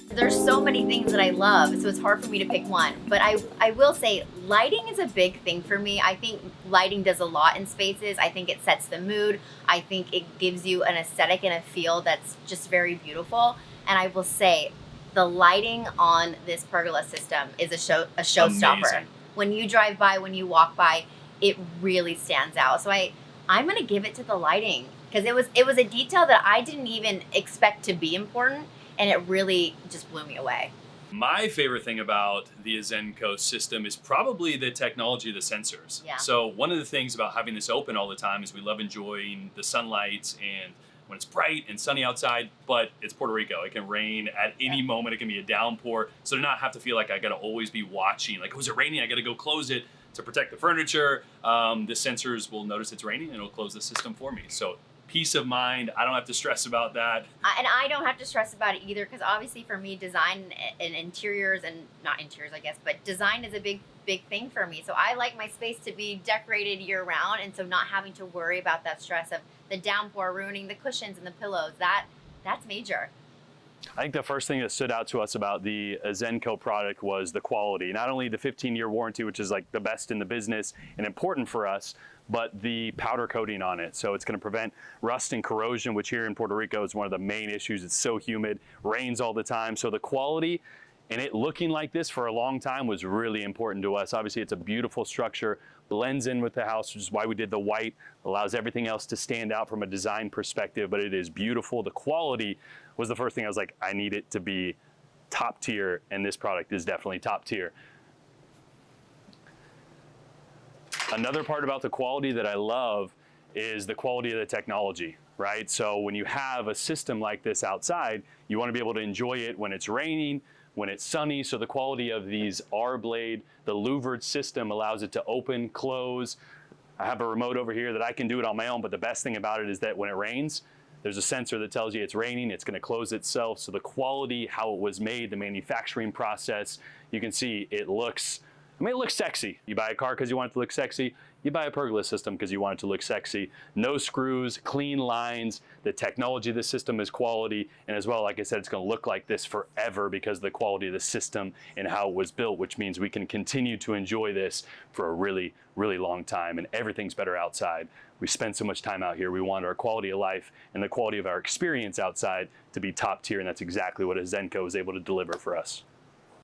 There's so many things that I love, so it's hard for me to pick one. But I will say lighting is a big thing for me. I think lighting does a lot in spaces. I think it sets the mood. I think it gives you an aesthetic and a feel that's just very beautiful. And I will say the lighting on this pergola system is a showstopper. Amazing. When you drive by, when you walk by, it really stands out. So I'm gonna give it to the lighting because it was a detail that I didn't even expect to be important, and it really just blew me away. My favorite thing about the Azenco system is probably the technology of the sensors. Yeah. So one of the things about having this open all the time is we love enjoying the sunlight and when it's bright and sunny outside, but it's Puerto Rico. It can rain at any moment. It can be a downpour. So to not have to feel like I got to always be watching, like, oh, is it raining? I got to go close it to protect the furniture. The sensors will notice it's raining and it'll close the system for me. So peace of mind. I don't have to stress about that. And I don't have to stress about it either because obviously for me, design and interiors, and not interiors, I guess, but design is a big thing for me. So I like my space to be decorated year round, and so not having to worry about that stress of the downpour ruining the cushions and the pillows. That's major. I think the first thing that stood out to us about the Azenco product was the quality. Not only the 15-year warranty, which is like the best in the business and important for us, but the powder coating on it. So it's going to prevent rust and corrosion, which here in Puerto Rico is one of the main issues. It's so humid, rains all the time. So the quality and it looking like this for a long time was really important to us. Obviously, it's a beautiful structure, blends in with the house, which is why we did the white, allows everything else to stand out from a design perspective, but it is beautiful. The quality was the first thing I was like, I need it to be top tier, and this product is definitely top tier. Another part about the quality that I love is the quality of the technology, right? So when you have a system like this outside, you want to be able to enjoy it when it's raining, when it's sunny. So the quality of these R-blade, the louvered system allows it to open, close. I have a remote over here that I can do it on my own, but the best thing about it is that when it rains, there's a sensor that tells you it's raining, it's going to close itself. So the quality, how it was made, the manufacturing process, you can see it looks, it looks sexy. You buy a car because you want it to look sexy. You buy a pergola system because you want it to look sexy. No screws, clean lines. The technology of the system is quality. And as well, like I said, it's going to look like this forever because of the quality of the system and how it was built, which means we can continue to enjoy this for a really, really long time. And everything's better outside. We spend so much time out here. We want our quality of life and the quality of our experience outside to be top tier. And that's exactly what Azenco is able to deliver for us.